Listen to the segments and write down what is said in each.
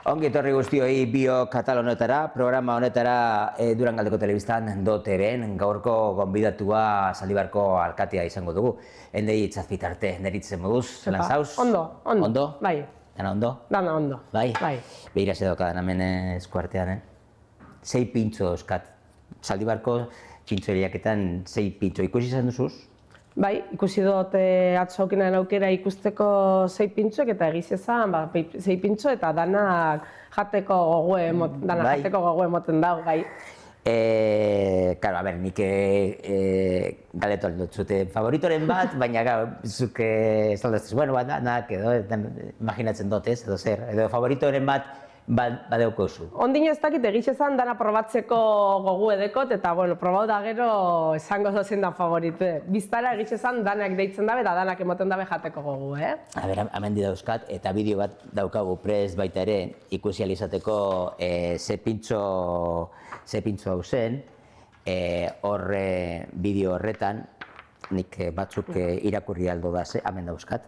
Ongi etorri guztioi Bio Katal honetara, programa honetara Durangaldeko Telebistan DOTV-en gaurko gonbidatua Zaldibarko alkatea izango dugu. Endei itzazpitarte, neritzen moduz, zelan zauz? Ondo, bai. Dana ondo? Dana ondo. Bai? Behira zedokadan hemen eskuartean, Sei pintxo euskat. Zaldibarko txintxoriaketan 6 pintxo. Ikusi izan duzuz? Bai, ikusi dut atzo aukenaren aukera ikusteko 6 pintxoek eta egiz ezan 6 pintxo eta danak jateko gogoe emoten dago, bai. Claro, a ber, nik galetu aldut zute favoritoren bat, baina zuk zaldaztez, bueno, danak edo, imaginatzen dut ez, edo zer, edo favoritoren bat badeuko zu. Ondino ez dakit egiz ezan dana probatzeko gogu edekot, eta bueno, probau da gero esango dozen da favoritue. Biztara egiz ezan danak deitzen dabe eta danak emoten dabe jateko gogu, A ber, hemen dauzkat, eta bideo bat daukagu prest baita ere, ikusi alizateko ze pintxo hau zen, bideo horretan, nik batzuk irakurri aldo da, hemen dauzkat.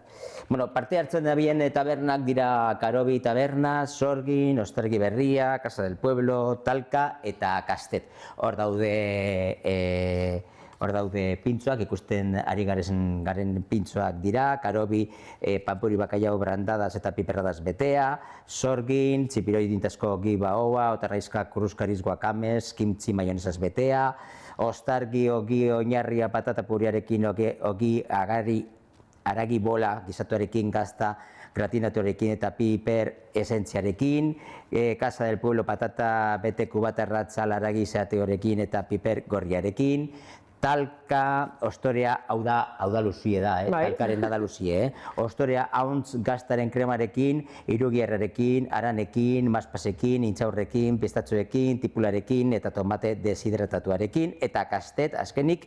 Bueno, parte hartzen da bien tabernak dira Karobi taberna, Sorgin, Ostargi Berria, Casa del Pueblo, Talka eta Kastet. Hor daude pintxoak, ikusten ari garen pintxoak dira, Karobi, Pampuri Bakaiao brandadas eta piperradas betea, Sorgin, Txipiroi dintazko giba hoa, Otarraizka kuruzkariz guakames, kimtzi maionesaz betea, Ostargi, ogi oinarria patata puriarekin, ogi aragi bola gizatuarekin, gazta gratinatuarekin eta piper esentziarekin, Casa del Pueblo patata bete kubata ratzal aragi zeateorekin eta piper gorriarekin, Talka, Ostorea, hau da luzie da, Talkaren da luzie, Ostorea hauntz gaztaren kremarekin, irugierrarekin, aranekin, maspasekin, intxaurrekin, pistatxoekin, tipularekin eta tomate deshidratatuarekin, eta Kastet, azkenik,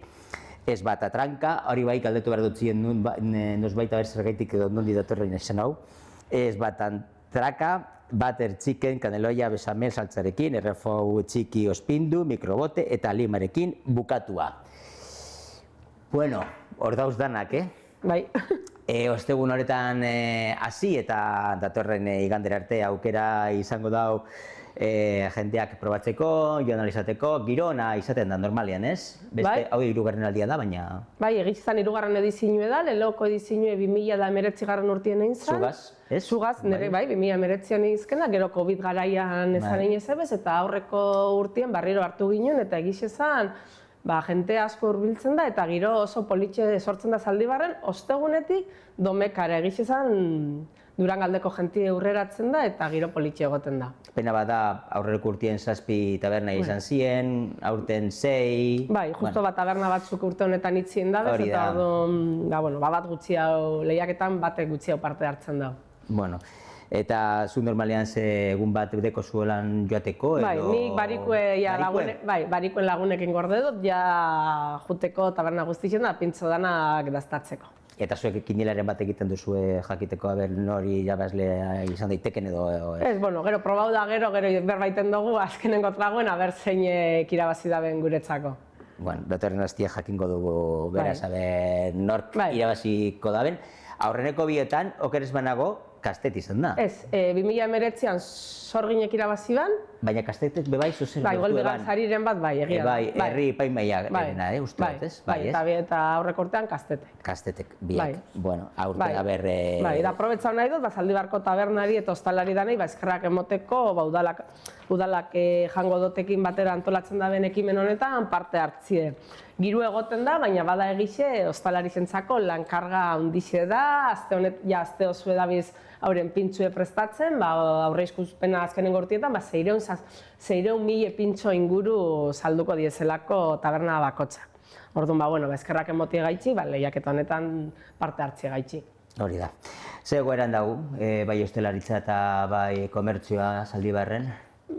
ez bat atranka, hori bai galdetu behar dut ziren noz baita berzergaitik edo nondi datorrein esan hau, ez bat antraka, butter chicken, kaneloia, besamel, saltzarekin, errefou txiki ospindu, mikrobote eta limarekin bukatua. Bueno, hor dauz danak, Bai. Ostegun horretan hasi eta datorren igandera arte aukera izango dau jendeak probatzeko, joan alizateko, giro ona izaten da normalian, ez? Beste, hau 3. aldia da, baina... Bai, egiz izan 3. edizioa da, lehoko edizioa 2019 urtean egin zan. Zugaz, ez? Zugaz, nire, bai, 2019an egin zkena, gero COVID garaian ezan egin ezebez, eta aurreko urtean barriro hartu ginen, eta egiz ezan, jente asko hurbiltzen da, eta giro oso politxe sortzen da Zaldibarren, ostegunetik domekara egiz ezan Durangaldeko jentie aurreratzen da eta giro politxe egoten da. Pena bada aurreko urtien 7 taberna izan ziren, aurten 6... Bai, justo bat taberna batzuk urte honetan itzien dabez, eta bat gutxi hau lehiaketan batek gutxi hau parte hartzen da. Bueno, eta zu normalean egun bat deko zuelan joateko edo... Bai, nik barikuen lagunekin gorde dut, ja juteko taberna guztixen da, pintxo danak daztatzeko. Eta zuek kinilaren bat egiten duzue jakiteko nori irabazlea izan daiteken edo... Ez, gero probau da gero berbaiten dugu azkenengo tragoen zein irabazi daben guretzako. Bueno, datorren hastia jakingo dugu beraz nork irabaziko daben. Aurreneko bietan, okeres banago, Kastet izan da. Ez, 2019an Sorginek irabazi ban. Baina Kastetek bebai zuzen lortu eban. Bai, golbegantzariren bat bai, egia da. Bai, herri epaimaia erena, uste dut, ez? Bai, eta aurreko urtean Kastetek. Kastetek, biak. Bueno, aurte, haber... Bai, eta aprobetxau nahi dut, Zaldibarko tabernari eta ostalari danei, eskerrak emoteko, udalak jango dotekin batera antolatzen da ben ekimen honetan parte hartzie. Giru egoten da, baina bada egixe, ostalari zentzako lankarga handixe da, azte oso edabiz hauren pintxue prestatzen, aurre izkuzpena azkenengo urtietan, 600.000 pintxo inguru salduko diezelako taberna bakotxak. Orduan, eskerrak emotie gaitxi, lehiaketa honetan parte hartzie gaitxi. Hori da. Ze egoeran dugu, bai ostelaritza eta bai komertzioa Zaldibarren?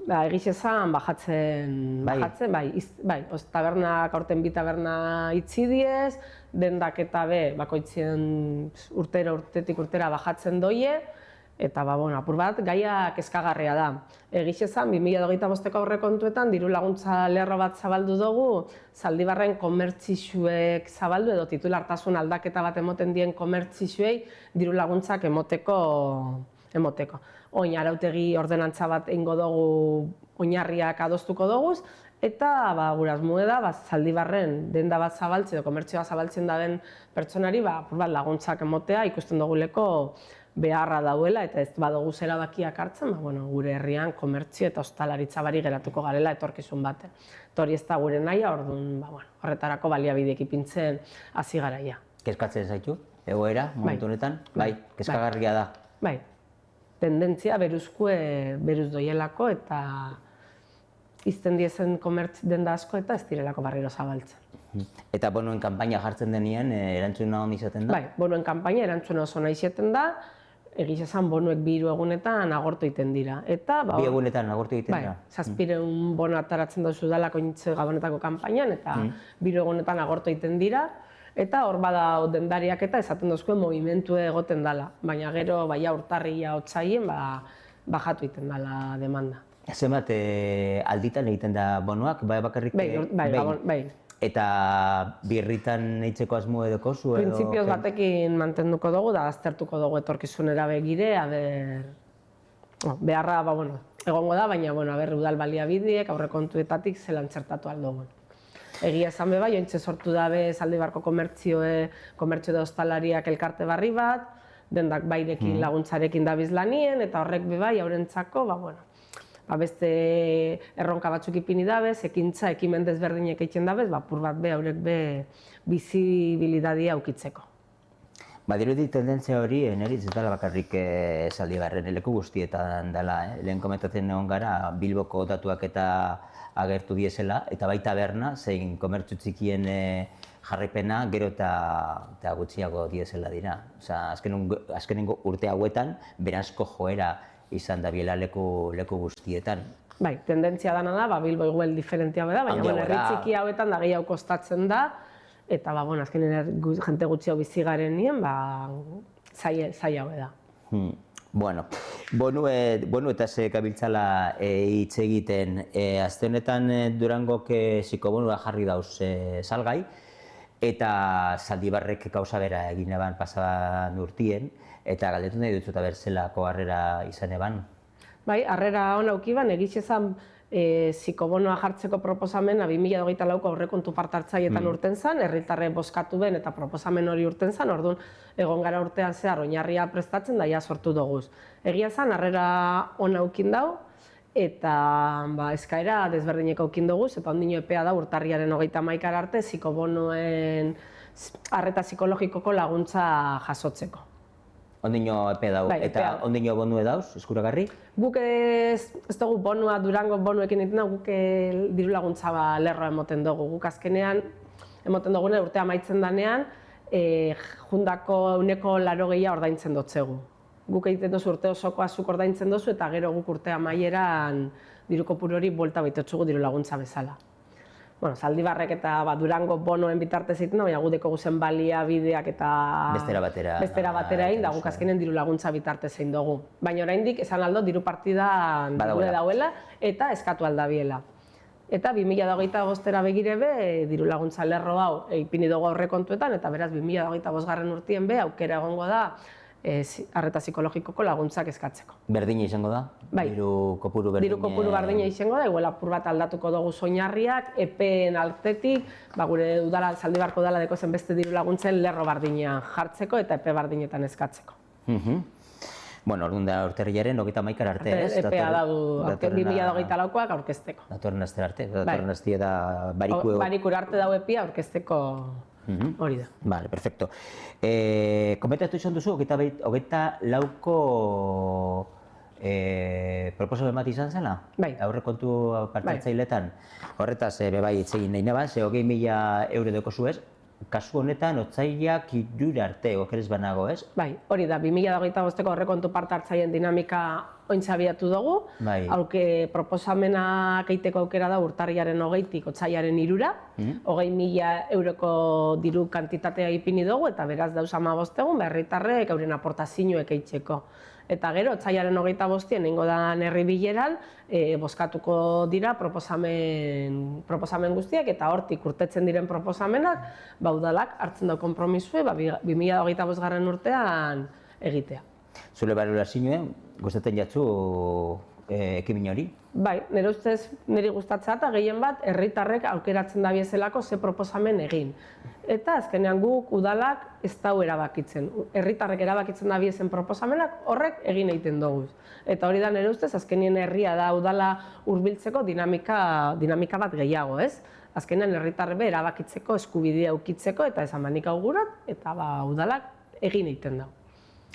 Egiz ezan bajatzen, tabernak aurten 2 taberna itzi diez, dendak eta bakoitzien urtetik urtera bajatzen doie, eta apur bat gaia kezkagarria da. Egiz ezan, 2025ko aurrekontuetan diru laguntza lerro bat zabaldu dugu, Zaldibarren komertzixuek zabaldu edo titulartasun aldaketa bat emoten dien komertzixuei diru laguntzak emoteko emoteko. Oin arautegi ordenantza bat eingo dugu, oinarriak adostuko doguz, eta gure asmoa da Zaldibarren denda bat zabaltzen edo komertzioa zabaltzen daben pertsonari laguntzak emotea ikusten duguleko beharra dauela eta ez badugu erabakiak hartzen, gure herrian komertzio eta ostalaritza bari geratuko garela etorkizun baten. Eta hori ez da gure nahia, orduan horretarako baliabideak ipintzen hasi garaia. Kezkatzen zaitu, egoera, momentu honetan? Bai, kezkagarria da. Bai, tendentzia beruz doielako eta izten diezen komertz denda asko eta ez direlako barriro zabaltzen. Eta bonuen kanpaina jartzen denean, erantzuna hon izaten da? Bai, bonuen kanpaina erantzuna oso nahi izaten da, egiz esan bonuek 2 egunetan agortu egiten dira. 2 egunetan agortu egiten dira? Bai, 700 bono ataratzen dauzu dalako gabonetako kanpainan eta 2 egunetan agortu egiten dira. Eta hor bada dendariak eta esaten dozkuen movimentu egoten dala. Baina gero, urtarria otsaien, bajatu egiten dala demanda. Zenbat alditan egiten da bonoak, bakarrik? Bai. Eta birritan eitzeko asmo edoko zu? Printzipioz batekin mantenduko dugu, da aztertuko dugu etorkizunera begire, beharra, egongo da, baina, udal baliabideek, aurrekontuetatik zelan txertatu aldogun. Egia esan bai, ointxe sortu dabe Zaldibarko komertzio da ostalariak elkarte barri bat, dendak bairekin laguntzarekin dabiz lanien, eta horrek bai, haurentzako, beste erronka batzuk ipini dabez, ekintza, ekimen desberdinek egiten dabez, apur bat haurek bizibilidadia aukitzeko. Badirudi tendentzia hori, niri ez dela bakarrik Zaldibarren leku guztietan dela. Lehen komentatzen egon gara, Bilboko datuak eta agertu diesela, eta baita Berna, zein komertzu txikien jarraipena gero eta gutxiago diesela dira. Azkenengo urte hauetan, berazko joera izan da biela leku guztietan. Bai, tendentzia dana da, Bilbo igual diferentia da, baina herri txiki hauetan da gehiago kostatzen da, eta azkenean jente gutxi hau bizi garen nien, zaila hau da. Bonu eta ze gabiltzala hitz egiten, azte honetan Durangok zikobonua jarri dauz salgai, eta Zaldibarrek gauza bera egin eban pasaban urtien, eta galdetu nahi dut eta berzelako harrera izan eban? Bai, harrera hona aukiban, egiz ezan zikobonoa jartzeko proposamena 2024ko aurrekontu partartzaietan urten zan, herritarre bozkatu ben eta proposamen hori urten zan, orduan egon gara urtean zehar oinarria prestatzen da sortu doguz. Egia zan, harrera hona aukin dau, eta eskaera desberdineko aukin doguz, eta ondino epea da urtarriaren 31 arte zikobonoen arreta psikologikoko laguntza jasotzeko. Ondino epe dau, eta ondino bonue dauz, eskuragarri? Guk ez dugu bonua, Durango bonuekin egiten da, guk diru laguntza lerroa emoten dugu. Guk azkenean, emoten dugunea urtea amaitzen danean, jundako 80% ordaintzen dotzegu. Guk egiten duzu urte osoko azuk ordaintzen dozu, eta gero guk urtea amaieran diru kopuru hori buelta baitotzugu diru laguntza bezala. Zaldibarrek eta Durango bonoen bitartez egiten da, baina gudeko guzen baliabideak eta bestera batera egin, da guk azkenen diru laguntza bitartez egin dugu. Baina oraindik esan aldo diru partida gure dauela eta eskatu aldabiela. Eta 2025 begire diru laguntza lerro hau ipini dugu aurrekontuetan, eta beraz 2025 urtien aukera egongo da arreta psikologikoko laguntzak eskatzeko. Berdina izango da? Bai. Diru kopuru berdina? Diru kopuru berdina izango da, igual apur bat aldatuko dugu oinarriak, epeen altetik, gure udala, Zaldibarko udala deko zen beste diru laguntzen lerro berdina jartzeko eta epe berdinetan eskatzeko. Orduan da urtarrilaren 31 arte, ez? Epea dago 2024koak aurkezteko. Datorren astera arte, datorren astea da barikue... Barikura arte dago epea aurkezteko hori da. Vale, perfecto. Komentatu izan duzu, 24ko proposamen bat izan zela? Bai. Aurrekontu partartzailetan. Horretaz, bai hitz egin nahi neban, 20.000 euro dekozu ez? Kasu honetan, otsailak 3 arte, okeres banago, ez? Bai, hori da, 2025ko aurrekontu partartzaileen dinamika ointza abiatu dugu. Hauke proposamenak egiteko aukera da urtarriaren 20tik otsailaren 3ra. 20.000 euroko diru kantitatea ipini dugu, eta beraz dauz 15 egun, herritarrek euren aportazioek eitzeko. Eta gero, otsailaren 25ean egingo da herri bileran, bozkatuko dira proposamen guztiak, eta hortik urtetzen diren proposamenak, udalak hartzen du konpromisue 2025 urtean egitea. Zure balorazioen, gustatzen jatzu ekimen hori? Bai, nire ustez niri gustatzea eta gehien bat herritarrek aukeratzen da biezelako ze proposamen egin. Eta azkenean guk udalak ez dau erabakitzen. Herritarrek erabakitzen da biezen proposamenak horrek egin egiten dugu. Eta hori da nire ustez azkenien herria da udala hurbiltzeko dinamika bat gehiago, ez? Azkenean herritarrek erabakitzeko eskubidea ukitzeko eta esan manik augurat eta udalak egin egiten dugu.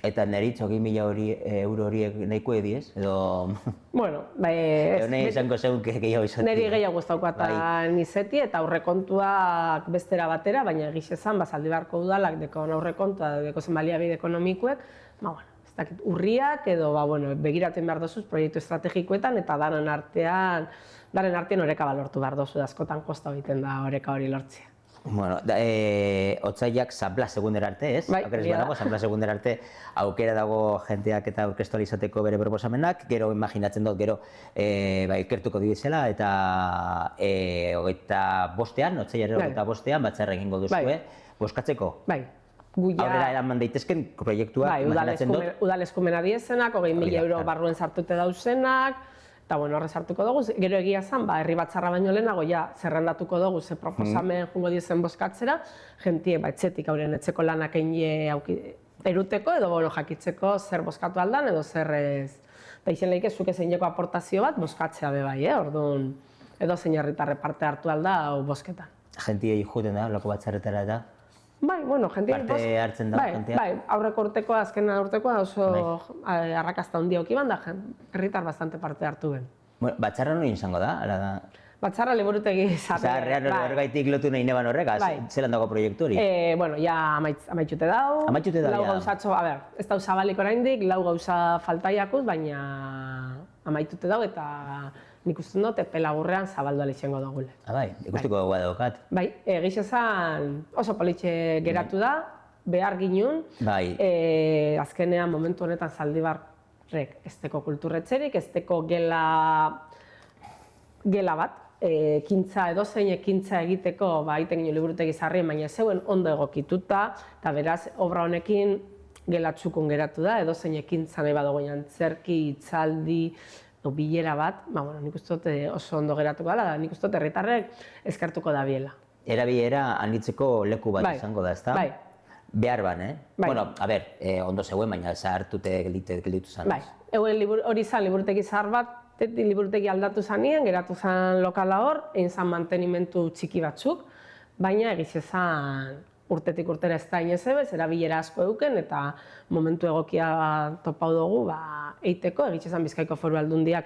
Eta neritz 20.000 euro horiek nahiko ediez, edo... Bueno, nahi izango zeun gehiago izatea. Neri gehiago guztauko eta nizeti eta aurrekontuak bestera batera, baina egiz esan, zaldi beharko udalak dekon aurrekontua, deko zen baliabide ekonomikuek, ez dakit urriak edo begiratzen behar dozuz proiektu estrategikoetan eta daren artean oreka balortu behar dozu, askotan kosta egiten da oreka hori lortzea. Bueno, otsaiak Sanpla segundera arte, ez? Bai, Sanpla segundera arte aukera dago jenteak eta aurkeztu ahal izateko bere proposamenak, gero imaginatzen dut, gero ikertuko dibizela eta 25ean, otsailaren 25ean, batzarra egingo duzue, boskatzeko? Bai. Aurrera eraman daitezken proiektuak, imaginatzen dut? Udal eskumena diezenak, 20.000 euro barruen sartute dauzenak, eta horrez hartuko dugu, gero egia zen, herri batzarra baino lehenago zerrendatuko dugu ze proposamen jungo diezen bozkatzera, jentie etxetik hauren etxeko lanak eruteko edo jakitzeko zer bozkatu aldan edo zer ez. Eta izen lehik ezuk ezeineko aportazio bat bozkatzea be bai, orduan edo zein herritarre parte hartu alda hau bozketan. Jentie juten da, loko batzarretara eta? Bai, jentie... Parte hartzen da, jentia? Bai, aurreko urtekoa, azken urtekoa oso arrakasta handia okiban da, herritar bastante parte hartu ben. Batzarra nori izango da? Batzarra liburutegi zarri. Horregaitik lotu nahi neban horregaz, zelan dago proiektu hori? Ja amaitxute dau. Amaitxute dau, ja. Lau gauzatxo, ez dau zabalik oraindik, lau gauza faltaiakuz, baina amaitute dau eta nik uste dut pelagurrean zabaldu izango dugule. Bai, ikusteko dagoa daukat. Bai, egiz esan oso politxe geratu da, behar ginun. Bai. Azkenean momentu honetan Zaldibarrek ezteko kulturretxerik, ezteko gela bat, edozein ekintza egiteko egiten ginen liburutegi zarrien, baina zeuen ondo egokituta, eta beraz, obra honekin gelatzukun geratu da, edozein ekintza nahi badugu antzerki, hitzaldi, bilera bat, nik uste dut oso ondo geratuko dela, nik uste dut herritarrek eskertuko da biela. Erabilera anitzeko leku bat izango da, ezta? Bai. Behar ban, Bueno, ondo zegoen, baina zahartute gelditu zan. Bai, hori zan liburutegi zahar bat, liburutegi aldatu zanien, geratu zan lokala hor, egin zan mantenimentu txiki batzuk, baina egiz ezan urtetik urtera ez da inezebez, erabilera asko euken eta momentu egokia topau dugu eiteko, egiz ezan Bizkaiko Foru Aldundiak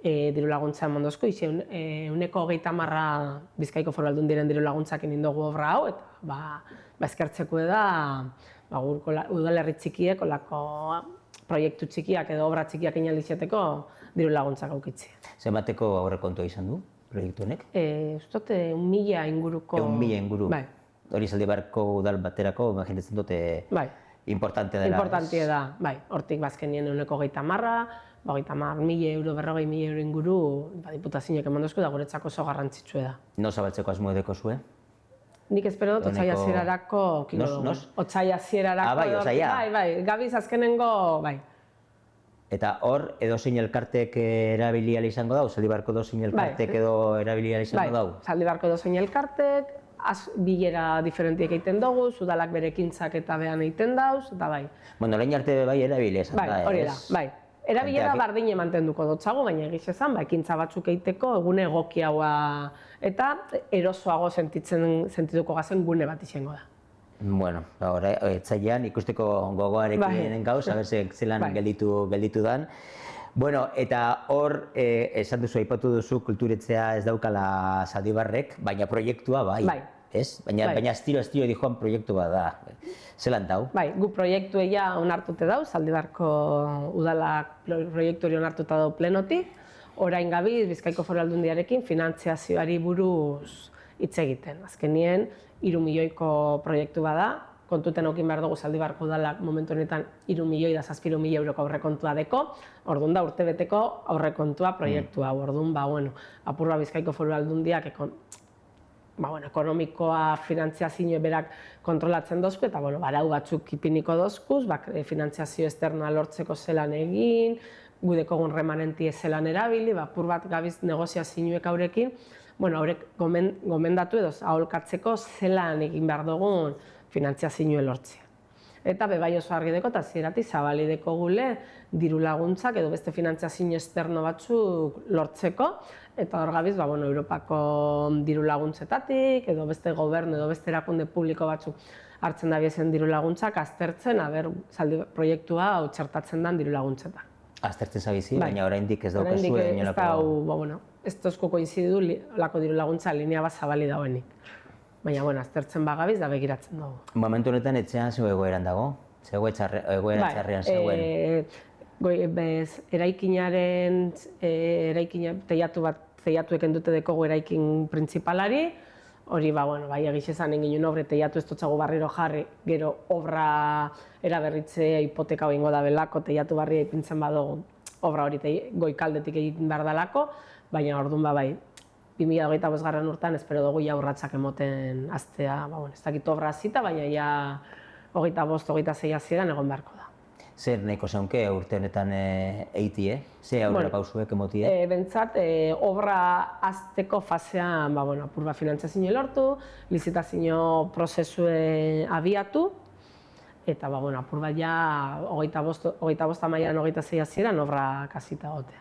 diru laguntza eman dozku, uneko 30 Bizkaiko Foru Aldundiren diru laguntzak egin dugu obra hau, eta eskertzeko da udalerri txikiek, olako proiektu txikiak edo obra txikiak inalizeteko diru laguntzak aukitzea. Zenbateko aurrekontua izan du proiektu honek? Uztot, 1.000 inguruko... 1.000 inguru? Bai. Hori Zaldibarko udal baterako, imaginatzen dute importantea dela. Importantea da, bai. Hortik bazkenien uneko 30.000 euro, 40.000 euro inguru diputazioak eman dozku da guretzako oso garrantzitsua da. No zabaltzeko asmo edeko zue? Nik espero dut otsaila hasierarako kiko dugu. Otsaila hasierarako. Bai, otsaila. Bai, gabiz azkenengo, bai. Eta hor, edozein elkartek erabili ahal izango dau? Zaldibarko edozein elkartek edo erabili ahal izango dau? Bai, Zaldibarko edozein elkartek, bilera diferentiek egiten dugu, udalak bere ekintzak eta behan egiten dauz, eta bai. Bueno, lehen arte bai erabili esan da, ez? Bai, hori da, bai. Erabilera bardine mantenduko dutzago, baina egiz esan, ekintza batzuk egiteko egune egokiagoa eta erosoago sentituko gazen gune bat izango da. Bueno, etzailean ikusteko gogoarekin gauz, zelan gelditu dan. Bueno, eta hor, esan duzu, aipatu duzu, kulturetzea ez daukala Zaldibarrek, baina proiektua bai. Ez? Baina astiro dijoan proiektu bat da. Zelan dau? Bai, gu proiektu eia onartute dau, Zaldibarko udalak proiektu hori onartuta dau plenotik. Orain gabiz, Bizkaiko Foru Aldundiarekin finantziazioari buruz hitz egiten. Azkenien, 3 milioiko proiektu bada, kontuten okin behar dugu Zaldibarko udalak momentu honetan 3.007.000 euroko aurrekontua deko, orduan da urtebeteko aurrekontua proiektua. Orduan, apurra Bizkaiko Foru Aldundiak ekonomikoa, finantziazio berak kontrolatzen dozku, eta barau batzuk ipiniko dozkuz, finantziazio esterna lortzeko zelan egin, gudekogun remanentie zelan erabili, pur bat gabiz negoziazioek haurekin, haurek gomendatu edo aholkatzeko zelan egin behar dugun finantziazioe lortzea. Eta bai oso argi deko eta zierati zabali deko gule diru laguntzak edo beste finantziazio esterno batzuk lortzeko, eta hor gabiz, Europako diru laguntzetatik, edo beste gobernu, edo beste erakunde publiko batzuk hartzen da biezen diru laguntzak, aztertzen, zaldi proiektua hau txertatzen den diru laguntzetan. Aztertzen zabizi, baina oraindik ez daukazue inolako... Ez tozko koinzidu lako diru laguntza linea bat zabali dauenik. Baina, aztertzen bagabiz da begiratzen dugu. Momentu honetan etxean zeu egoeran dago? Zeu egoera txarrean zegoen? Eraikinaren, teiatuek endute dekogu eraikin printzipalari, hori, bai, egiz esan egin obre, teiatu ez dutzagu barriro jarri, gero obra eraberritzea hipoteka ingo da belako, teiatu barria ipintzen badugu, obra hori goikaldetik egin behar dalako, baina orduan bai, 2025 urtean espero dugu ja urratsak emoten aztea, ez dakit obra zita, baina ja 25-26 hasieran egon beharko da. Zer nahiko zaunke urte honetan eitie? Ze aurrera pausuek emotie? Bentsat, obra azteko fasean apur bat finantziazio lortu, lizitazio prozesue abiatu, eta apur bat ja 25 mailan 26 hasieran obra kasita gotea.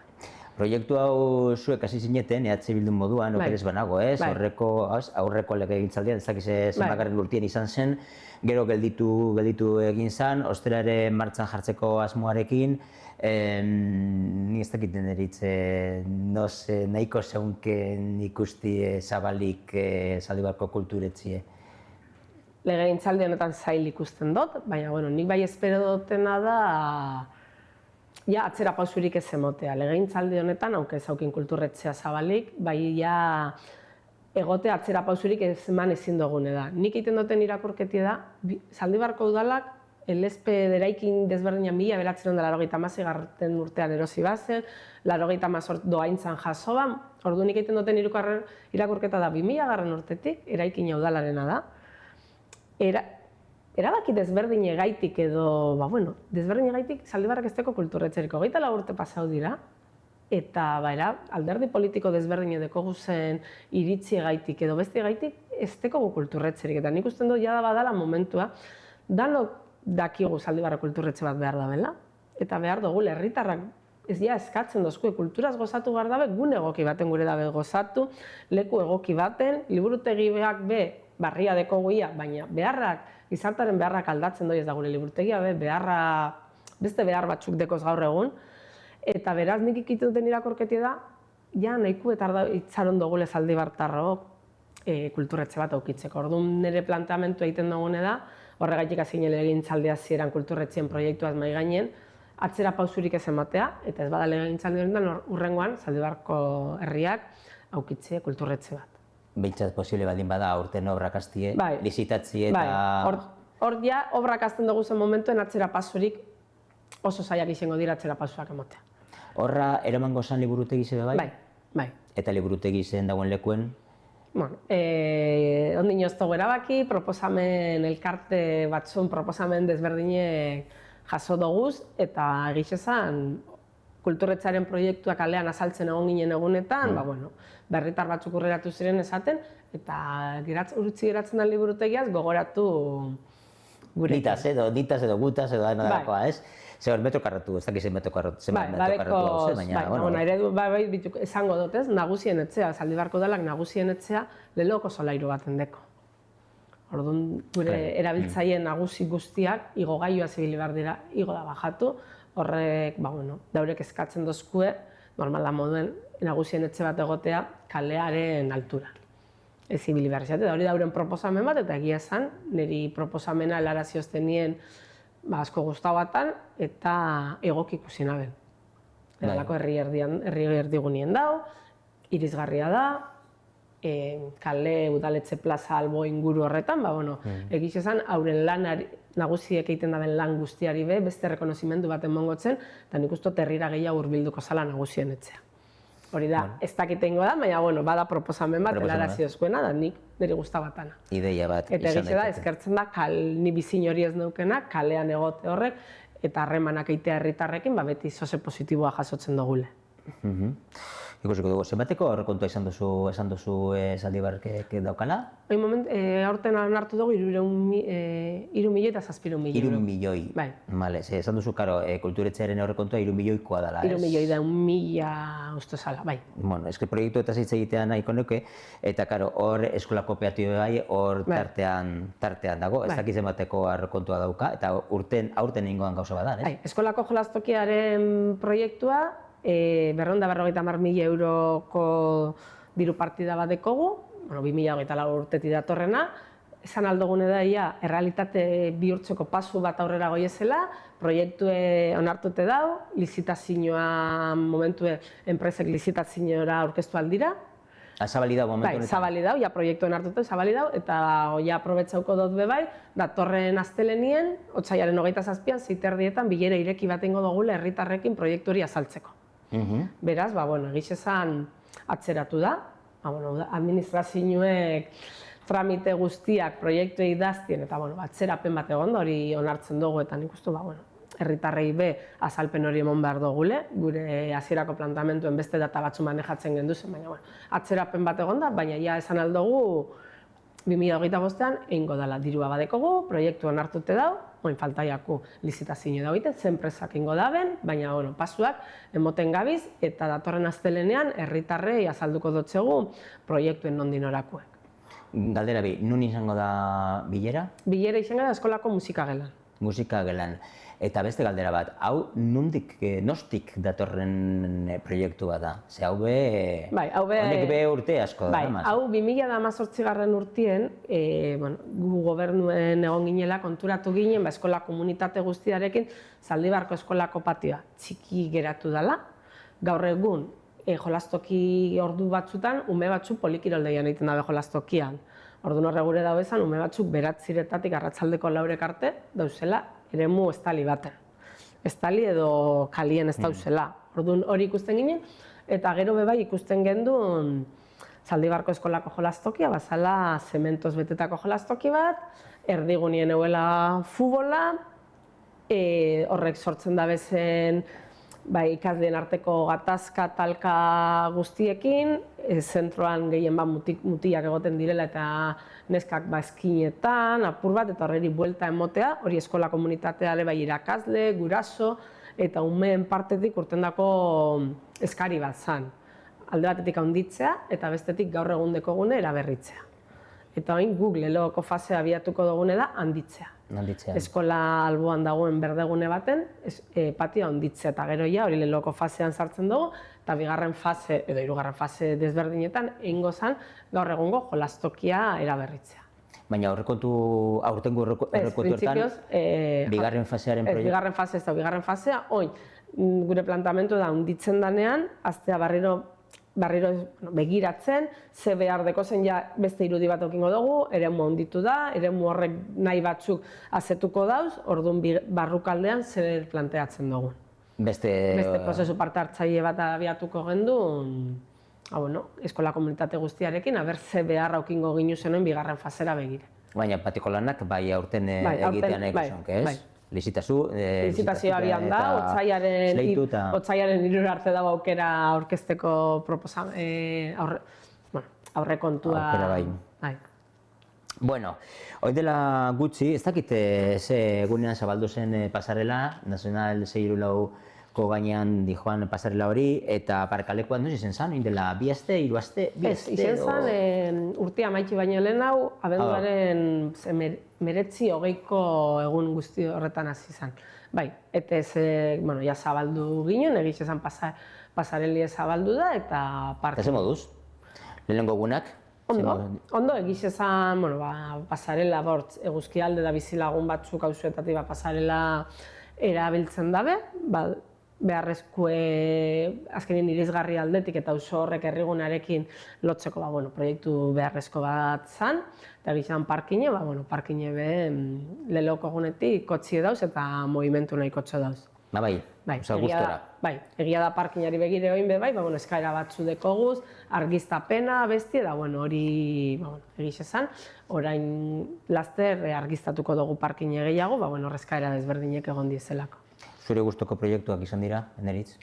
Proiektu hau zuek hasi zineten, EH Bildun moduan, okeres banago, ez? Aurreko legegintzaldian, ez dakiz zenbakarren urtien izan zen, gero gelditu egin zen, ostelare martxan jartzeko asmoarekin, ni ez dakiten eritze, nahiko zeunken ikusti zabalik Zaldibarko kulturetzie. Legegintzaldi honetan zail ikusten dut, baina nik bai espero dutena da atzera pausurik ez emotea. Legegintzaldi honetan, aunque ez aukin kulturretzea zabalik, bai egote atzera pausurik ez eman ezin dugune da. Nik egiten duten irakurketia da, Zaldibarko udalak, LSP deraikin desberdinan 1986 urtean erosi bazen, 88 doaintzan jaso ban, ordu nik egiten duten irakurketa da 2000 urtetik, eraikin udalarena da. Erabaki desberdin egaitik edo, desberdin egaitik Zaldibarrak ez teko kulturretxeriko. 24 urte pasau dira, eta alderdi politiko desberdin edeko guzen iritzi egaitik edo beste egaitik ez teko kulturretxerik. Eta nik usten dut jada badala momentua, danok dakigu Zaldibarra kulturretxe bat behar dabela, eta behar dugu herritarrak ez eskatzen dozkue kulturaz gozatu behar dabe, gune egoki baten gure dabe gozatu, leku egoki baten, liburutegiak barria dekogu ia, baina gizartaren beharrak aldatzen doi ez da gure liburutegia, beste behar batzuk dekoz gaur egun, eta beraz nik ikitu duten irakorketia da, nahiku eta itzaron dugule Zaldibartarrok kulturretxe bat aukitzeko. Orduan nire planteamentu egiten dugune da, horregaitik azinen legegintzaldi hasieran kulturretxien proiektuaz mai gainen, atzera pausurik ez ematea, eta ez bada legegintzaldi honetan hurrengoan Zaldibarko herriak aukitze kulturretxe bat. Behintzat posible baldin bada aurten obrak hastie, lizitatzie eta... Hor obrak hasten dugu zen momentuen atzera pausurik oso zailak izango dira atzera pausuak ematea. Horra eramango zan liburutegi zebe bai? Bai. Eta liburutegi zen dagoen lekuen? Ondin oztogu erabaki, proposamen elkarte batzun, proposamen desberdinek jaso doguz, eta egitxezan kulturretzaren proiektuak alean azaltzen egon ginen egunetan, berritar batzuk urreratu ziren esaten, eta urutzi geratzen den liburutegiaz gogoratu gure. Nitaz edo gutaz edo dena dagoa, ez? Zer, metro karratu, ez dakizen metro karratu, baina... Eredu, esango dut, ez? Nagusien etxea, Zaldibarko udalak nagusien etxea, leloko solairu baten deko. Orduan, gure erabiltzaien nagusi guztiak, igo gaioa zibili behar dira, igo da bajatu, horrek, daurek eskatzen dozkue, normala moduen nagusien etxe bat egotea kalearen altura. Ez ibili behar izate, da hori dauren proposamen bat, eta egia esan, niri proposamena helarazioazten nien asko guztabatan, eta egoki ikusi nabel. Edalako herri erdigunien dau, irisgarria da, kale udaletxe plaza albo inguru horretan, egiz esan, hauren lan nagusiek egiten daben lan guztiari be, beste rekonozimendu baten mongotzen, eta nik uste herrira gehiago hurbilduko zala nagusien etxea. Hori da, ez dakite ingo da, baina bada proposamen bat, helarazio eskuena, da nik niri gustabatana. Ideia bat Eta izan egize da, daiteke. eskertzen da, ni bizin hori ez neukena, kalean egote horrek, eta harremanak eitea herritarrekin, beti zoze positiboa jasotzen dugule. Ikusiko dugu, zenbateko aurrekontua esan duzu Zaldibarrek daukala? Hoi moment, aurten hartu dugu 3.000 eta 7.000 3 euro. milioi. Bai. Vale, esan duzu, karo, kulturetxearen aurrekontua 3 milioikoa dela, ez? 3.000.000 da 1.000 uste zala, bai. Bueno, eske proiektu eta hitz egitea nahiko nuke, eta karo, hor eskola kooperatiba bai, hor tartean dago, ez dakiz zenbateko aurrekontua dauka, eta aurten ingoan gauza badan, ez? Bai, eskolako jolastokiaren proiektua, 250.000 euroko diru partida bat dekogu, 2024 urtetik datorrena, esan aldogune da, errealitate bihurtzeko pasu bat aurrera goiezela, proiektue onartute dau, lizitazioa momentu enpresek lizitazioa aurkeztu aldira. Zabali dau momentu honetan? Bai, zabali dau, proiektuen hartute zabali dau, eta aprobetsauko dut bebai, datorren astelenien, otsailaren 27an, 6:30 bilera ireki bat ingo dugula herritarrekin proiektu hori azaltzeko. Beraz, egiz esan atzeratu da, administrazioek tramite guztiak proiektuei idaztien, eta atzerapen bat egon da hori onartzen dugu, eta nik uste, herritarrei be azalpen hori emon behar dugule, gure hasierako plantamentuen beste data batzu manejatzen genduzen, baina atzerapen bat egon da, baina ja esan aldugu 2025an egingo dela dirua badekogu, proiektu onartute dau, oin faltaiaku lizitazio da egiten, zenpresak ingo daben, baina pasuak emoten gabiz, eta datorren astelenean herritarrei azalduko dotzegu proiektuen nondin orakuek. Galdera bi, nun izango da bilera? Bilera izango da eskolako musikagelan. Musikagelan. Eta beste galdera bat, hau nostik datorren proiektua da? Ze hau be... Honek be urte asko da, Bai, hau 2018 urtien, gu gobernuen egon ginela, konturatu ginen, eskola komunitate guztiarekin, Zaldibarko eskolako patioa txiki geratu dela. Gaur egun, jolastoki ordu batzutan, ume batzu polikiroldean egiten dabe jolastokian. Orduan horre gure dago esan, ume batzuk 9 arratsaldeko 4 arte dauzela eremu estali baten. Estali edo kalien ez dauzela. Orduan hori ikusten ginen, eta gero bebai ikusten gendun Zaldibarko eskolako jolastokia, bazala zementoz betetako jolastoki bat, erdigunien euela futbola, horrek sortzen da bezen ikasleen arteko gatazka, talka guztiekin, zentroan gehien mutilak egoten direla eta neskak eskinetan, apur bat, eta horreri buelta emotea, hori eskola komunitatea bai irakasle, guraso, eta umeen partetik urtendako eskari bat zan. Alde batetik handitzea, eta bestetik gaur egun dekogune eraberritzea. Eta hain guk lehoko fasea abiatuko dugune da handitzea. Eskola alboan dagoen berdegune baten, patioa handitzea, eta gero hori lehoko fasean sartzen dugu, eta bigarren fase, edo hirugarren fase desberdinetan, egingo zen gaur egungo jolastokia eraberritzea. Baina aurtengo errekontuetan, bigarren fasearen proiektu? Bigarren fase ez da, bigarren fasea, gure plantamentu da handitzen danean, aztea barriro begiratzen, ze behar deko zen beste irudi bat okingo dugu, eremu handitu da, eremu horrek nahi batzuk azetuko dauz, orduan barrukaldean zer planteatzen dugu. Beste prozesu parte hartzaile bat abiatuko gendun, eskola komunitate guztiarekin, aber ze behar okingo ginu zenuen bigarren fasera begire. Baina patiko lanak bai aurten egitean egozonke, ez? Lizitazioa abian da, otsaiaren 3 arte dago aukera aurkezteko aurrekontua. Aukera bai. Bueno, hori dela gutxi, ez dakit ze egunean zabaldu zen pasarela, Nazional 634ko gainean dijoan pasarela hori, eta parkalekuan duz izen zan, dela 2 aste, 3 aste? Ez, izen zan urtea maitxi baino lehen hau, abenduaren 19-20ko egun guzti horretan hasi zan. Bai, eta ez, ja zabaldu ginen, egiz esan pasarelia zabaldu da, eta parke. Eta ze moduz? Lehenengo egunak? Ondo, egiz esan, pasarela, eguzkialde da bizilagun batzuk hauzuetatik pasarela erabiltzen dabe, beharrezkue azkenin irisgarri aldetik eta oso horrek herrigunarekin lotzeko proiektu beharrezko bat zan, eta gizan parkine, parkine be lehoko egunetik kotxie dauz eta movimentu nahi kotxo dauz. Bai, oza, gustora. Bai, egia da parkinari begire oin be bai, eskaera batzu dekoguz, argiztapena, besti, eta hori egiz esan, orain laster argiztatuko dugu parkine gehiago, eskaera desberdinek egon diezelako. Zure gustoko proiektuak izan dira, Eneritz?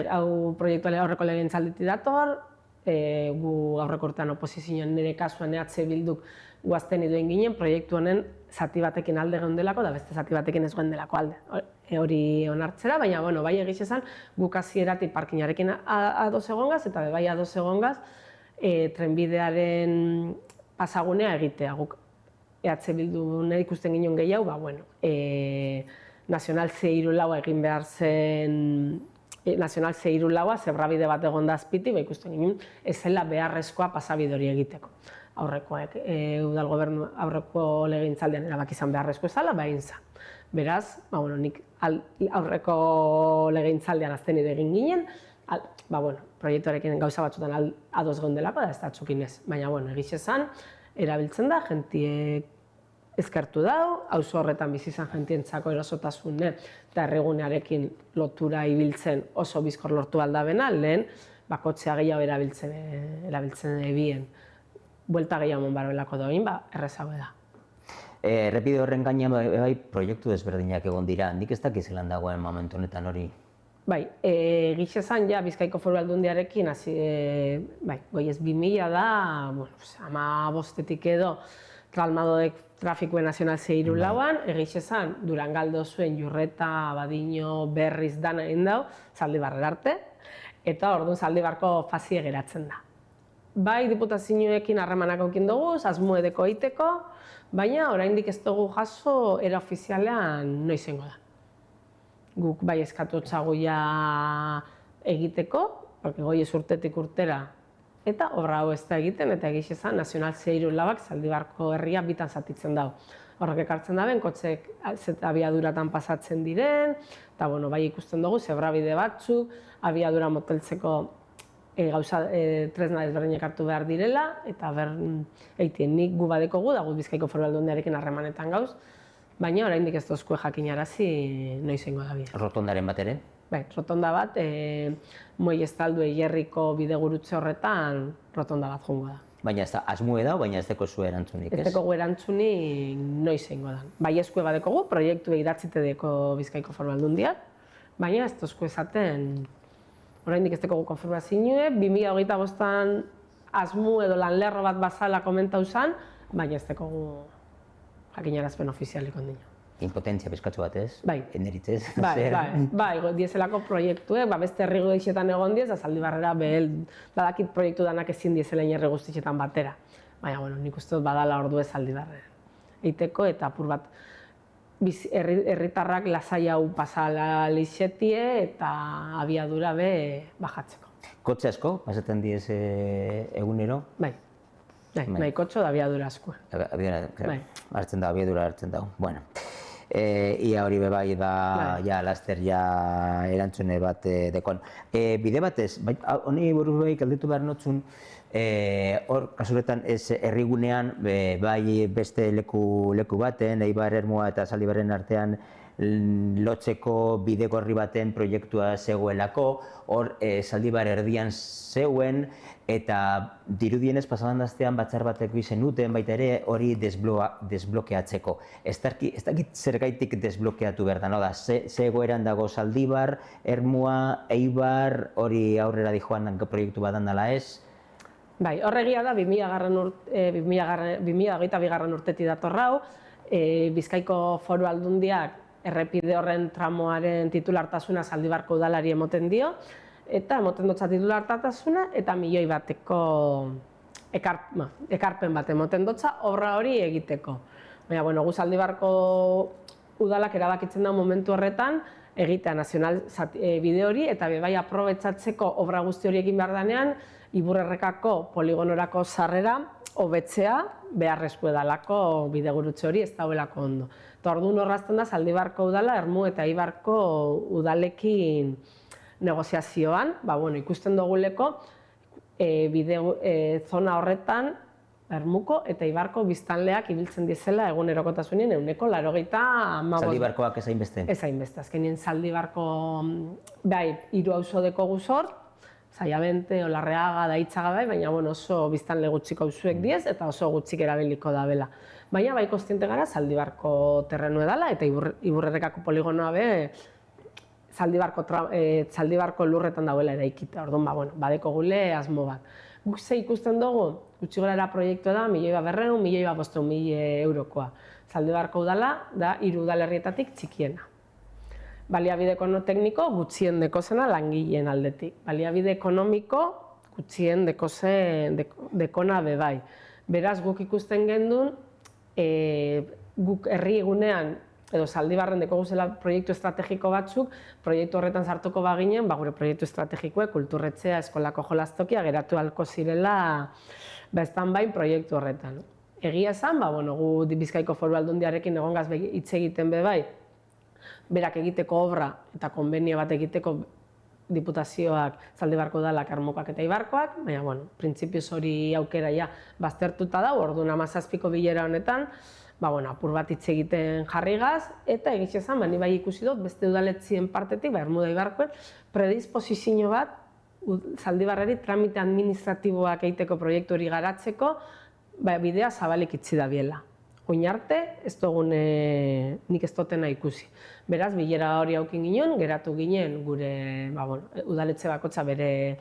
Hau proiektua aurreko legegintzalditik dator, gu aurreko urtean oposizioan nire kasuan EH Bilduk guazten iduen ginen, proiektu honen zati batekin alde geundelako, da beste zati batekin ez geundelako alde. Hori onartzera, baina bai egiz esan, guk hasieratik parkinarekin ados egongaz, eta bai ados egongaz, trenbidearen pasagunea egitea. Guk EH Bildu nahi ikusten ginen gehiago, Nazional C34 egin behar zen, Nazional C34 zebrabide bat egon da azpiti, ikusten ginen ez zela beharrezkoa pasabide hori egiteko. Aurrekoek, udal gobernu aurreko legegintzaldian erabaki izan beharrezko ezala, egin zen. Beraz, nik aurreko legegintzaldian azten egin ginen, proiektuarekin gauza batzutan ados geundelako, da ez da txukin ez. Baina, egiz esan, erabiltzen da, jentiek ezkertu dau, auzo horretan bizi izan jentientzako erasotasune eta erregunearekin lotura ibiltzen oso bizkor lortu aldabena, lehen bakotzea gehiago erabiltzen ebien. Buelta gehiago monbaroelako doin, errezago da. Errepide horren gainean bai proiektu desberdinak egon dira, nik ez dakiz zelan dagoen momentu honetan hori? Bai, egiz esan ja Bizkaiko Foru Aldundiarekin, goiez 2000 da, 15 edo, Tralmadodek Trafikue Nazional C34an, egiz esan Durangaldo zuen Jurreta, Abadiño, Berriz dana egin dau, Zaldibarrera arte, eta orduan Zaldibarko fazie geratzen da. Bai, diputazioekin harremanak aukin dugu, asmoedeko egiteko, baina oraindik ez dugu jaso era ofizialean noiz egingo da. Guk bai eskatu txagu egiteko, porque goiez urtetik urtera, eta obra hau ez da egiten, eta egiz esan Nazional C34ak Zaldibarko herria bitan zatitzen dago. Horrek ekartzen da ben, kotxek abiaduratan pasatzen diren, eta bai ikusten dugu, zebrabide batzuk, abiadura moteltzeko tresna desberdinak hartu behar direla, eta eitien nik gu badekogu, da gu Bizkaiko Foru Aldundiarekin harremanetan gauz, baina oraindik ez dozkue jakinarazi noiz egingo da bidea. Rotondaren bat ere? Bai, rotonda bat, Moi Estaldu Eierriko bidegurutze horretan rotonda bat joango da. Baina ez da, asmue da, baina ez deko zu erantzunik, ez? Ez deko erantzunik noiz egingo da. Bai eskue badekogu, proiektu idatzite deko Bizkaiko Foru Aldundiak, baina ez dozkue esaten oraindik ez dekogu konfirmazioa, 2025an asmu edo lanlerro bat bazala komentau zen, baina ez dekogu jakinarazpen ofizialik ondino. Impotentzia pizkatzu bat ez? Bai. Eneritzez? Bai, diezelako proiektuek, beste herri guztietan egon diez, da Zaldibarrera badakit proiektu danak ezin diezela herri guztietan batera. Baina, nik uste dut badala ordu ez Zaldibarrera. Eiteko eta apur bat herritarrak lasai hau pasala lixetie eta abiadura bajatzeko. Kotxe asko, pasaten diez egunero? Bai, kotxo da abiadura asko. Hartzen da, abiadura hartzen da. Bueno, ia hori bebai da, laster erantzune bat dekon. Bide batez, honi buruz bebai galdetu behar notzun, hor, kasuretan ez herrigunean, bai beste leku baten, Eibar Ermua eta Zaldibarren artean lotzeko bidegorri baten proiektua zegoelako, hor Zaldibar erdian zeuen, eta dirudienez pasadan daztean batzar batek bizen duten baita ere hori desblokeatzeko. Ez dakit zergaitik desblokeatu behar da, ze egoeran dago Zaldibar, Ermua, Eibar, hori aurrera dijoan proiektu badan dela ez? Bai, horregia da 2022 urtetik datorrau, Bizkaiko Foru Aldundiak errepide horren tramoaren titulartasuna Zaldibarko udalari emoten dio, eta emoten dutza titulartasuna eta milioi bateko ekarpen bat emoten dutza obra hori egiteko. Baina, gu Zaldibarko udalak erabakitzen da momentu horretan egitea nazional bide hori eta bebai aprobetxatzeko obra guzti hori egin behar danean Iburrerrekako poligonorako sarrera hobetzea beharrezko edalako bidegurutze hori ez dauelako ondo. Eta orduan horrazten da Zaldibarko udala, Ermu eta Eibarko udalekin negoziazioan, ikusten duguleko zona horretan Ermuko eta Ibarko biztanleak ibiltzen dizela egunerokotasunean 85%. Zaldibarkoak ez hainbeste? Ez hainbeste, azkenien Zaldibarko, bai, 3 auzo dekogu zor, Zaiabente, Olarreaga, Daitzaga bai, baina oso biztanle gutxiko auzoek diez eta oso gutxik erabiliko dabela. Baina bai kontziente gara Zaldibarko terrenu edala eta Iburrerrekako poligonoa be Zaldibarko lurretan dauela eraikita. Orduan, badeko gule asmo bat. Guk ze ikusten dugu, gutxi gorara proiektua da, 1.200.000, 1.500.000 eurokoa. Zaldibarko udala da 3 udalerrietatik txikiena. Baliabide tekniko gutxien dekozena langileen aldetik. Baliabide ekonomiko gutxien dekona bebai. Beraz, guk ikusten gendun, guk herri egunean, edo Zaldibarren dekogu zela proiektu estrategiko batzuk, proiektu horretan sartuko baginen, gure proiektu estrategikoek, kulturretxea, eskolako jolaztokia, geratu halko zirela stand-by proiektu horretan. Egia esan, gu Bizkaiko Foru Aldundiarekin egongaz hitz egiten bebai, berak egiteko obra eta konbenio bat egiteko diputazioak, Zaldibarko udalak, Ermukak eta Ibarkoak, baina, printzipioz hori aukera ja baztertuta da, orduan 17ko bilera honetan, apur bat hitz egiten jarrigaz, eta egiz esan, ni bai ikusi dut, beste udaletzien partetik, Ermuda Ibarkoen, predispozizio bat, Zaldibarreri tramite administratiboak egiteko proiektu hori garatzeko, bidea zabalik itzi da biela. Oin arte, nik ez dutena ikusi. Beraz, bilera hori haukin ginen, geratu ginen gure udaletxe bakotxa bere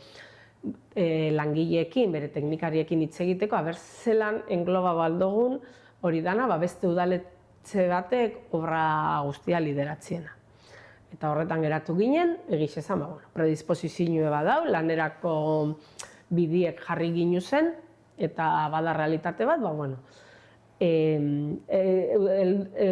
langileekin, bere teknikariekin hitz egiteko, zelan engloba baldogun hori dana, beste udaletxe batek obra guztia lideratziena. Eta horretan geratu ginen, egiz esan, predispozizioa badau, lanerako bidiek jarri ginu zen, eta bada realitate bat,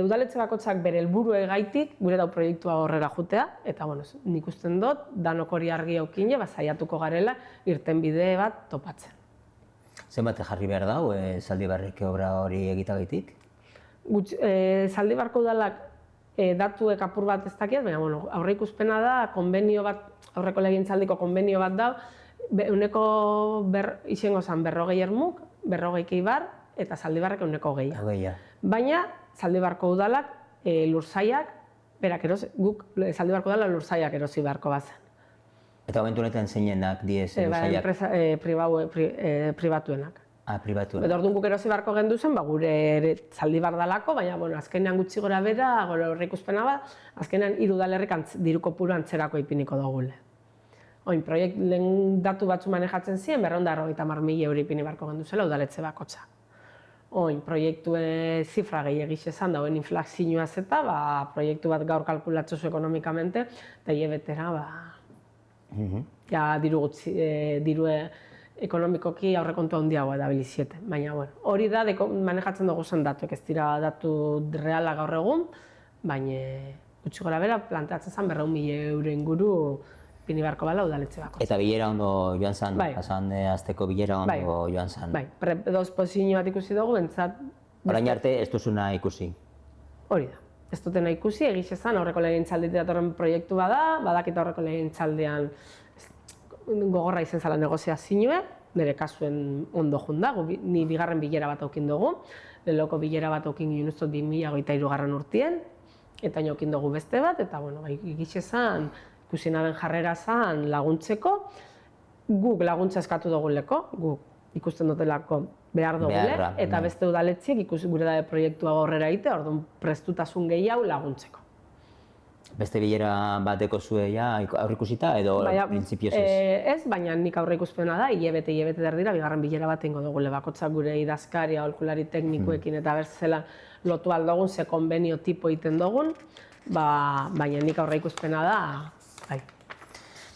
udaletxe bakotzak bere helburu egaitik, gure dau proiektua horrera jutea, eta nik usten dut, danok hori argi aukine, saiatuko garela, irten bide bat topatzen. Zenbat jarri behar dau, Zaldibarrek obra hori egitagaitik? Zaldibarko udalak datuek apur bat ez dakiaz, baina aurreikuspena da, konbenio bat, aurreko legintzaldiko konbenio bat da, izango zen 40 Ermuk, 40 Ibar, eta Zaldibarrek 120. Baina, Zaldibarko udalak lurzaiak, guk Zaldibarko udalak lurzaiak erosi beharko bazen. Eta momentu honetan zeinenak diez lurzaiak? Enpresa pribatuenak. Pribatuenak. Eta orduan guk erosi beharko gendu zen, gure Zaldibar dalako, baina azkenean gutxi gora bera, gure horrekuspena bat, azkenean 3 udalerrik diru kopuru antzerako ipiniko dugule. Oin, lehen datu batzu manejatzen ziren, 250.000 euro ipini beharko gendu zela udaletxe bakotxa. Oin, proiektue zifra gehiagiz esan dauen inflazioaz eta, proiektu bat gaur kalkulatzozu ekonomikamente, eta hilabetera, diru ekonomikoki aurrekontu handiagoa edabiliziete. Baina, hori da, manejatzen dugu zen datuek, ez dira datu reala gaur egun, baina gutxi gora bera planteatzen zen 400.000 euro inguru ipini beharko bala udaletxe bako. Eta bilera ondo joan zen, pasan azteko bilera ondo joan zen. Bai, predisposizio bat ikusi dugu, bentsat... Orain arte ez duzuna ikusi? Hori da, ez dutena ikusi, egiz esan aurreko legintzalditik datorren proiektu bada, badakita aurreko legintzaldean gogorra izen zala negoziazioa, nire kasuen ondo junda, ni bigarren bilera bat aukin dugu, lehenoko bilera bat aukin ginen ustut 2023 urtien, eta aukin dugu beste bat, eta egiz esan, ikusi naben jarrera zen laguntzeko, guk laguntza eskatu duguleko, guk ikusten dutelako behar dugule, eta beste udaletxiek ikusi gure da proiektua aurrera egitea, orduan prestutasun gehiago laguntzeko. Beste bilera bateko zue aurreikusita edo printzipioz ez? Ez, baina nik aurreikuspena da, hilabete derdira, bigarren bilera bat ingo dugule bakotzak gure idazkari, aholkulari teknikoekin eta berzela lotu aldogun, ze konbenio tipo egiten dugun, baina nik aurreikuspena da, bai.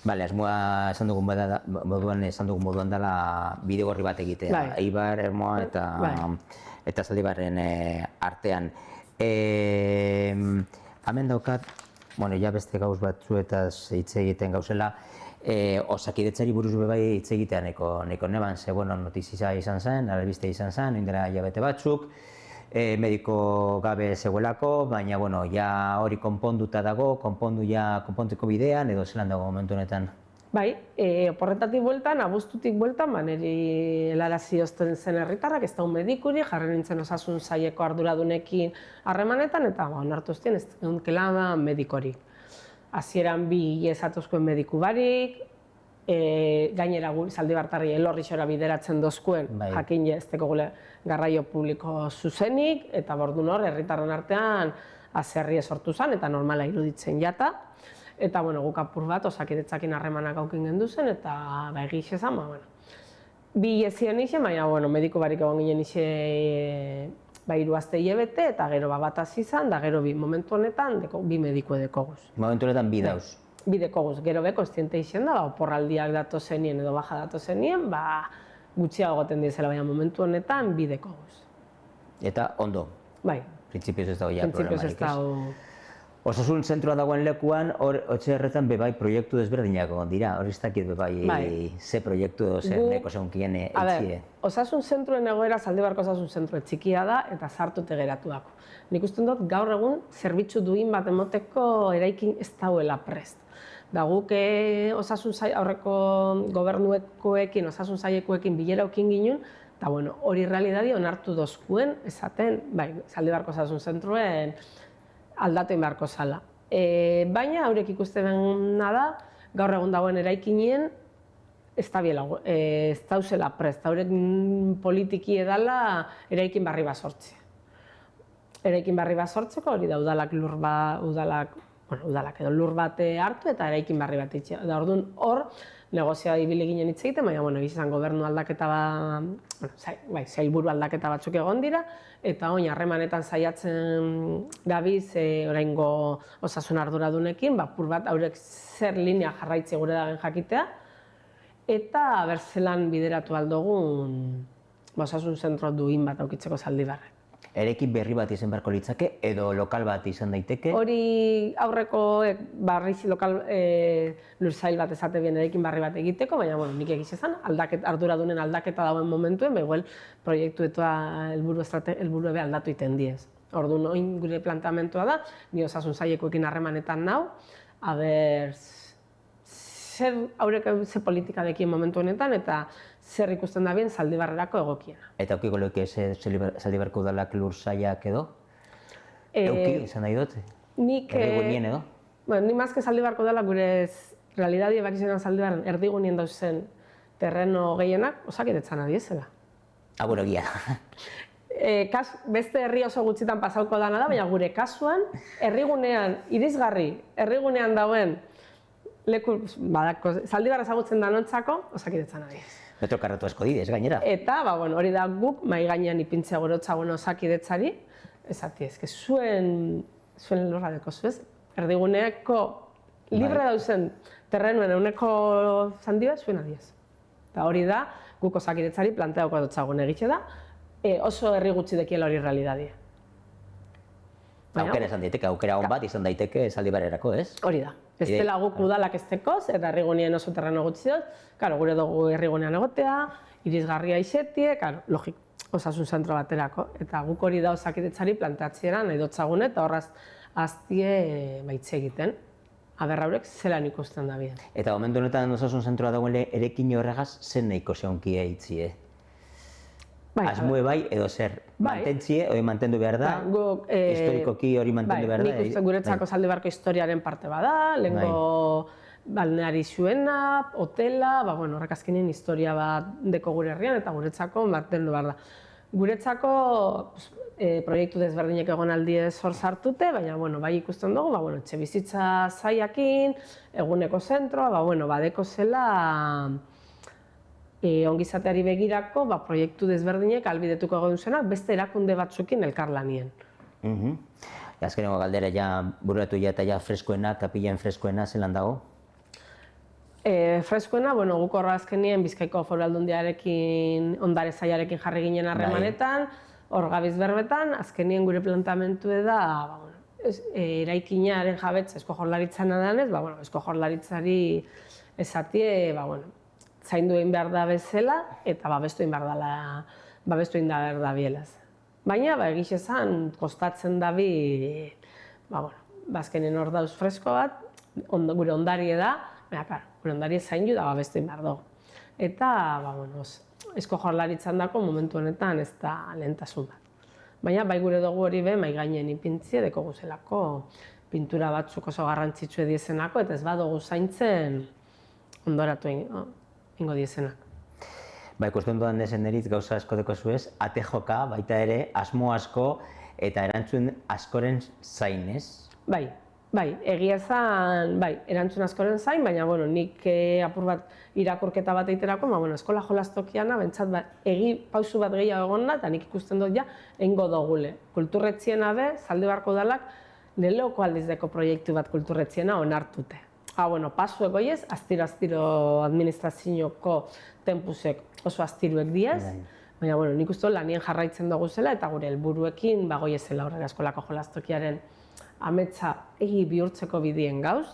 Bale, asmoa esan dugun moduan dela bidegorri bat egitea, Eibar, Ermoa eta Zaldibarren artean. Hemen daukat, ja beste gauz batzuetaz hitz egiten gauzela, Osakidetzari buruz bai hitz egitea neko neban, ze notizia izan zen, albiste izan zen, indela hilabete batzuk, mediko gabe zegoelako, baina hori konponduta dago, konponduko bidean, edo zelan dago momentu honetan? Bai, oporretatik bueltan, abuztutik bueltan, niri helarazi ozten zen herritarrak, ez da un medikuri, jarri nintzen osasun saileko arduradunekin harremanetan, eta onartu zuten ez genunkela medikorik. Hasieran bi esatuzkoen mediku barik, gainera Zaldibartarri elorrixora bideratzen dozkuen, jakin ez tekogule garraio publiko zuzenik, eta bordun hor, herritarren artean azerria sortu zen, eta normala iruditzen jata. Eta, guk apur bat, Osakidetzakin harremanak aukin gendu zen, eta egiz ezan, bi ezien izen, baina, mediku barik egon ginen izen 3 aste hilabete, eta gero bat hasi izan, da gero momentu honetan, bi mediku edekoguz. Momentu honetan bi dauz? Bi dekoguz, gero kontziente izen da, oporraldiak dato zenien edo baja dato zenien, gutxiago goten dizela, baina momentu honetan bi dekoguz. Eta ondo? Bai. Printzipioz ez dago ja problemarik, ez? Printzipioz ez dago. Osasun zentroa dagoen lekuan, hor Otxerretan bebai proiektu desberdinak egon dira, hor ez dakit bebai ze proiektu edo zer neko zeunkien eitzie. Osasun zentroen egoera Zaldibarko osasun zentro txikia da eta sartute geratuako. Nik uste dut gaur egun zerbitzu duin bat emoteko eraikin ez dauela prest. Da guk osasun aurreko gobernuekoekin, osasun sailekoekin bilera ukin ginen, eta hori realidadi onartu dozkuen esaten, Zaldibarko osasun zentroen aldatu beharko zala. Baina, haurek ikusten dena da, gaur egun dagoen eraikinien, ez dauzela prest, haurek politiki edala eraikin barri bat sortzea. Eraikin barri bat sortzeko, hori da udalak edo lur bat hartu eta eraikin barri bat itxea. Da orduan hor, negozioa ibili ginen hitz egiten, baina izan gobernu aldaketa sailburu aldaketa batzuk egon dira, eta oin harremanetan saiatzen gabiz oraingo osasun arduradunekin, apur bat haurek zer linea jarraitze gure dagen jakitea, eta berzelan bideratu aldogun osasun zentro duin bat aukitzeko Zaldibarren. Eraikin berri bat izan beharko litzake edo lokal bat izan daiteke? Hori aurrekoek barriz lokal lursail bat esate bien eraikin barri bat egiteko, baina nik egiz ezan, arduradunen aldaketa dauen momentuen, proiektu eta helburu ebe aldatu iten diez. Orduan, oin gure planteamentua da, ni osasun sailekoekin harremanetan nau, ze politika dekien momentu honetan, eta zer ikusten da bien Zaldibarrerako egokiena. Eta aukiko leuke Zaldibarko udalak lursailak edo? Euki, izan nahi dut? Erdigunien edo? Ni mazke Zaldibarko udalak gure realidadi bak izan Zaldibarren erdigunien dauzen terreno gehienak, Osakidetzan adiezela. Egia. Beste herri oso gutxitan pasauko dana da, baina gure kasuan, herrigunean, irisgarri, herrigunean dauen leku, Zaldibarra ezagutzen danontzako, Osakidetzan adiez. Metro karratu asko didez, gainera. Eta, hori da guk, mai gainean ipintzea gorotzagun Osakidetzari, esati ezke, zuen lorra deko zuez, erdiguneako libre dauzen terrenuen eguneko zandiba, zuen adiez. Eta hori da, guk Osakidetzari planteauko dutzagun egitxe da, oso herri gutxi dekiela hori realidadia. Aukera izan daiteke, aukera hon bat izan daiteke Zaldibarrerako, ez? Hori da. Ez dela guk udalak ez tekoz, eta herrigunien oso terreno gutxi dut, gure dugu herrigunean egotea, irisgarria izetie, logik, osasun zentro baterako. Eta guk hori da Osakidetzari planteatzera nahi dotzagune, eta horraz aztie baitze egiten. Aber haurek zelan ikusten da bien. Eta momentu honetan osasun zentroa dagoen erekin horregaz, zen nahiko zeunki eitzie? Asmue bai edo zer, mantentzie, hori mantendu behar da, historikoki hori mantendu behar da. Nik uste guretzako Zaldibarko historiaren parte bada, lehenko balneari zuena, hotela, horrek azkenean historia bat deko gure herrian eta guretzako mantendu behar da. Guretzako proiektu desberdinek egon aldiez hor sartute, baina bai ikusten dugu, etxe bizitza zaiakin, eguneko zentroa, badeko zela ongizateari begirako proiektu desberdinek albidetuko egon zuenak beste erakunde batzukin elkarlanien. Azkeneko galdera bururatu eta freskoena, kapilan freskoena zelan dago? Freskoena, guk horra azkenien Bizkaiko Foru Aldundiarekin, ondare zailarekin jarri ginen harremanetan, hor gabiz berbetan, azkenien gure planteamentu da, eraikinaren jabetza Eusko Jaurlaritzana danez, Eusko Jaurlaritzari esatie, zaindu egin behar da bezala eta babestu egin behar da bielaz. Baina, egiz esan, kostatzen dabi, azkenen hor dauz fresko bat, gure ondari da, gure ondari zaindu da babestu egin behar dugu. Eta, Eusko Jaurlaritzan dako momentu honetan ez da lehentasun bat. Baina bai gure dugu hori be, mai gainen ipintzie, deko guzelako pintura batzuk oso garrantzitsu ediezenako, eta ez badugu zaintzen ondoratu ingo diezenak. Ba, ikusten duan dezen eritz gauza asko deko zuez, ate joka, baita ere, asmo asko eta erantzun askoren zain, ez? Bai, egia esan, erantzun askoren zain, baina, nik apur bat irakurketa bat eiterako, eskola jolastokiana, bentsat, pausu bat gehiago egon da, eta nik ikusten dut ja, eingo dogule. Kulturretziena be, Zaldibarko udalak, lehenoko aldizdeko proiektu bat kulturretziena onartute. Pasu egoiez, astiro administrazioko tempusek oso astiruek diez, baina, nik uste lanien jarraitzen dugu zela, eta gure helburuekin goiezela horrela eskolako jolastokiaren ametsa egi bihurtzeko bidien gauz.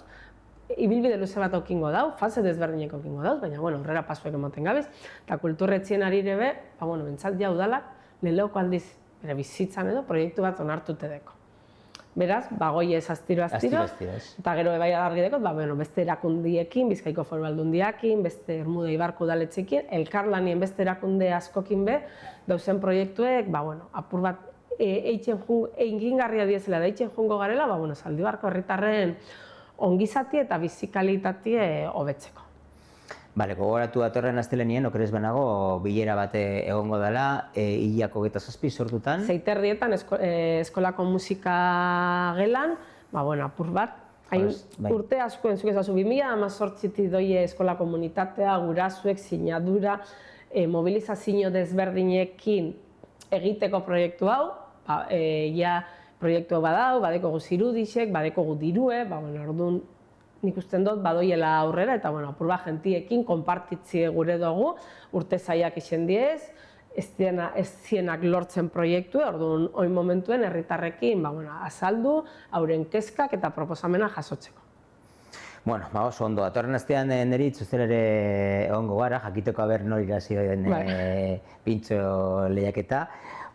Ibilbide luze bat aukingo dau, fase desberdineko aukingo dauz, baina horrela pasuek emoten gabiz. Eta kulturretzien arire be, bentsat ja udalak, lehenoko aldiz bere bizitzan edo proiektu bat onartute deko. Beraz, goiez astiro, eta gero ebai adargi dekot, beste erakundiekin, Bizkaiko Foru Aldundiakin, beste Ermuda Ibarko udaletxekin, elkarlanien beste erakunde askokin be, dauzen proiektuek, apur bat egingarria diezela da eitzen jungo garela, Zaldibarko herritarren ongizati eta bizikalitatie hobetzeko. Bale, gogoratu datorren astelenien, okerez banago, bilera bat egongo dela, hilako 27 sortutan. Zeiterrietan, eskolako musika gelan, apur bat, urte asko entzuk ezazu, 2018 doie eskola komunitatea, gurasoek, sinadura, mobilizazio desberdinekin egiteko proiektu hau, proiektu badau, badekogu zirudixek, badekogu dirue, orduan nik usten dut badoiela aurrera, eta apur bat gentiekin konpartitzie gure dugu, urte zaiak isen diez, ez zienak lortzen proiektu, orduan oin momentuen herritarrekin azaldu, hauren kezkak eta proposamena jasotzeko. Oso ondo, datorren astean niri zuzen ere egongo gara, jakiteko aber nori irazi den pintxo lehiaketa.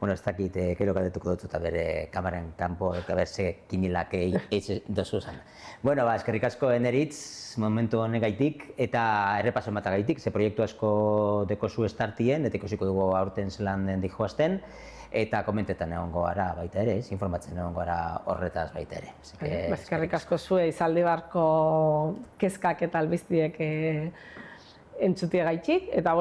Ez dakit, kero galdetuko dut eta bere kamaren kanpo, eta berze kinilak eitz dozu zen. Eskerrik asko eneritz, momentu honegaitik, eta errepaso matagaitik, ze proiektu asko dekozu estartien, eta ikusiko dugu aurten zelan den dihoazten, eta komentetan egongo gara baita ere, informatzen egongo gara horretaz baita ere. Eskerrik asko zuei, Zaldibarko kezkak eta albiztiek entzutie gaitxik, eta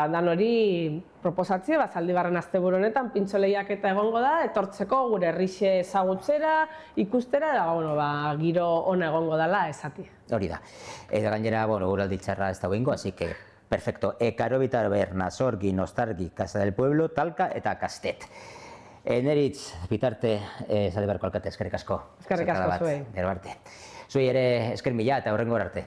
dan hori proposatzie, Zaldibarren asteburu honetan pintxo lehiaketa egongo da, etortzeko gure herrixe ezagutzera, ikustera, eta giro ona egongo dela esati. Hori da. Eta gainera, guraldi txarra ez dago ingo, así que, perfecto. Karobi Taberna, Sorgi, Nostargi, Casa del Pueblo, Talka eta Kastet. Neritz, bitarte, Zaldibarko alkate, eskerrik asko. Eskerrik asko zuei. Zuei ere esker mila eta horrengo arte.